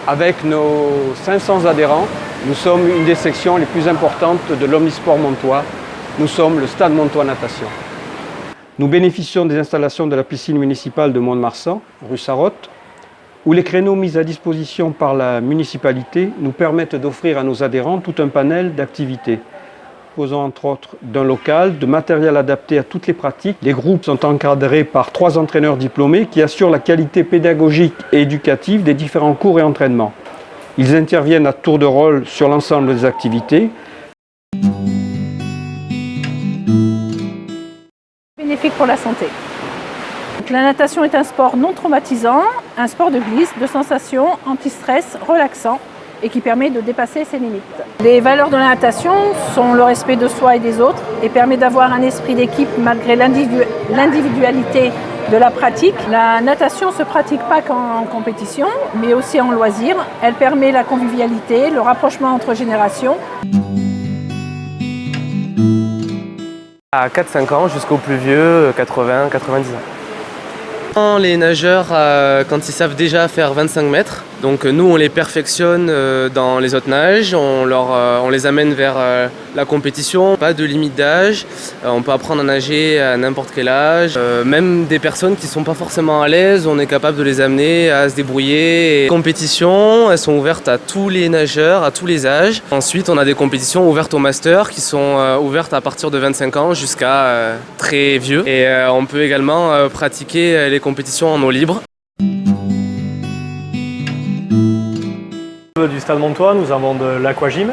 Avec nos 500 adhérents, nous sommes une des sections les plus importantes de l'Omnisport Montois. Nous sommes le Stade Montois Natation. Nous bénéficions des installations de la piscine municipale de Mont-de-Marsan, rue Sarotte, où les créneaux mis à disposition par la municipalité nous permettent d'offrir à nos adhérents tout un panel d'activités. Disposant entre autres d'un local, de matériel adapté à toutes les pratiques. Les groupes sont encadrés par 3 entraîneurs diplômés qui assurent la qualité pédagogique et éducative des différents cours et entraînements. Ils interviennent à tour de rôle sur l'ensemble des activités. Bénéfique pour la santé. Donc, la natation est un sport non traumatisant, un sport de glisse, de sensation, anti-stress, relaxant et qui permet de dépasser ses limites. Les valeurs de la natation sont le respect de soi et des autres et permet d'avoir un esprit d'équipe malgré l'individualité de la pratique. La natation ne se pratique pas qu'en compétition, mais aussi en loisir. Elle permet la convivialité, le rapprochement entre générations. À 4-5 ans jusqu'aux plus vieux, 80, 90 ans. Les nageurs, quand ils savent déjà faire 25 mètres, donc nous on les perfectionne dans les autres nages, on les amène vers la compétition, pas de limite d'âge, on peut apprendre à nager à n'importe quel âge, même des personnes qui ne sont pas forcément à l'aise, on est capable de les amener à se débrouiller. Les compétitions, elles sont ouvertes à tous les nageurs, à tous les âges. Ensuite on a des compétitions ouvertes aux masters qui sont ouvertes à partir de 25 ans jusqu'à très vieux. Et on peut également pratiquer les compétitions en eau libre. Du Stade Montois, nous avons de l'aquagym.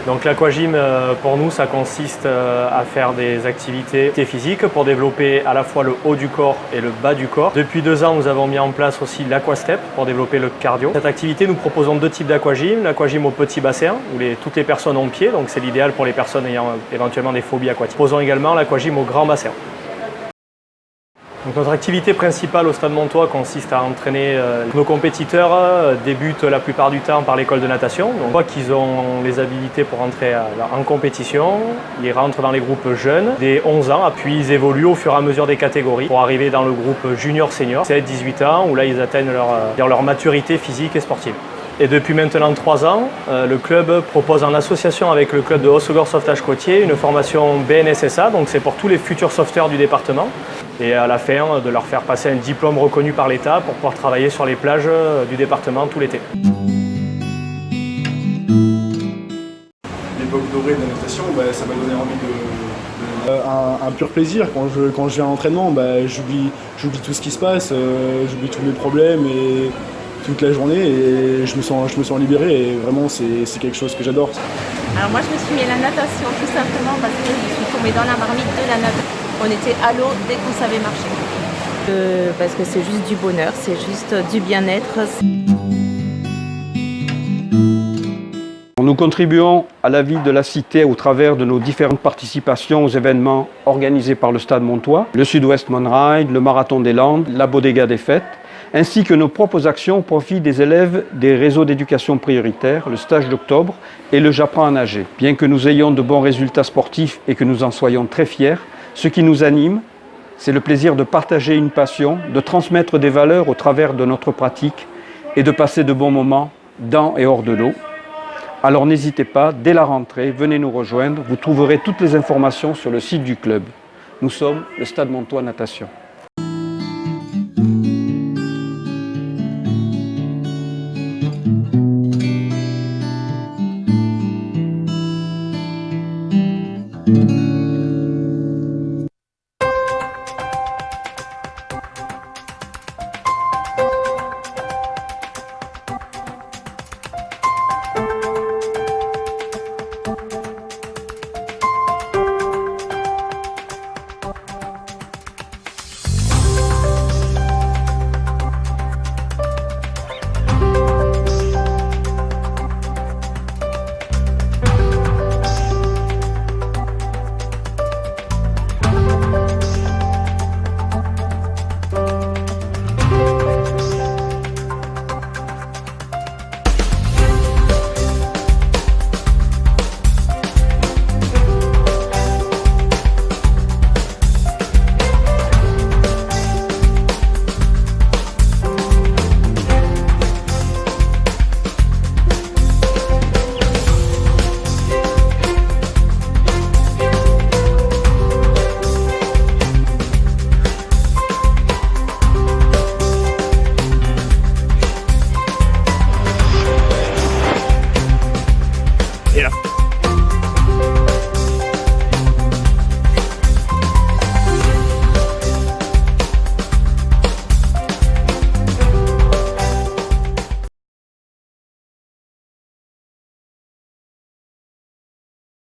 Donc l'aquagym, pour nous, ça consiste à faire des activités physiques pour développer à la fois le haut du corps et le bas du corps. Depuis 2 ans, nous avons mis en place aussi l'aquastep pour développer le cardio. Cette activité, nous proposons 2 types d'aquagym. L'aquagym au petit bassin, où toutes les personnes ont pied, donc c'est l'idéal pour les personnes ayant éventuellement des phobies aquatiques. Nous proposons également l'aquagym au grand bassin. Donc notre activité principale au Stade Montois consiste à entraîner nos compétiteurs, débutent la plupart du temps par l'école de natation. Donc, une fois qu'ils ont les habilités pour entrer en compétition, ils rentrent dans les groupes jeunes, dès 11 ans, puis ils évoluent au fur et à mesure des catégories pour arriver dans le groupe junior-senior, 7-18 ans, où là ils atteignent leur maturité physique et sportive. Et depuis maintenant 3 ans, le club propose en association avec le club de Hossegor Sauvetage Côtier une formation BNSSA, donc c'est pour tous les futurs sauveteurs du département. Et à la fin, de leur faire passer un diplôme reconnu par l'État pour pouvoir travailler sur les plages du département tout l'été. L'époque dorée de la natation, ça m'a donné envie de un pur plaisir. Quand je viens à l'entraînement, j'oublie tout ce qui se passe, j'oublie tous mes problèmes et toute la journée et je me sens libéré et vraiment c'est quelque chose que j'adore. Alors moi je me suis mis à la natation tout simplement parce que je suis tombée dans la marmite de la natation. On était à l'eau dès qu'on savait marcher. Parce que c'est juste du bonheur, c'est juste du bien-être. Nous contribuons à la vie de la cité au travers de nos différentes participations aux événements organisés par le Stade Montois, le Sud-Ouest Monride, le Marathon des Landes, la Bodega des Fêtes, ainsi que nos propres actions au profit des élèves des réseaux d'éducation prioritaire, le stage d'octobre et le J'apprends à nager. Bien que nous ayons de bons résultats sportifs et que nous en soyons très fiers, ce qui nous anime, c'est le plaisir de partager une passion, de transmettre des valeurs au travers de notre pratique et de passer de bons moments dans et hors de l'eau. Alors n'hésitez pas, dès la rentrée, venez nous rejoindre. Vous trouverez toutes les informations sur le site du club. Nous sommes le Stade Montois Natation.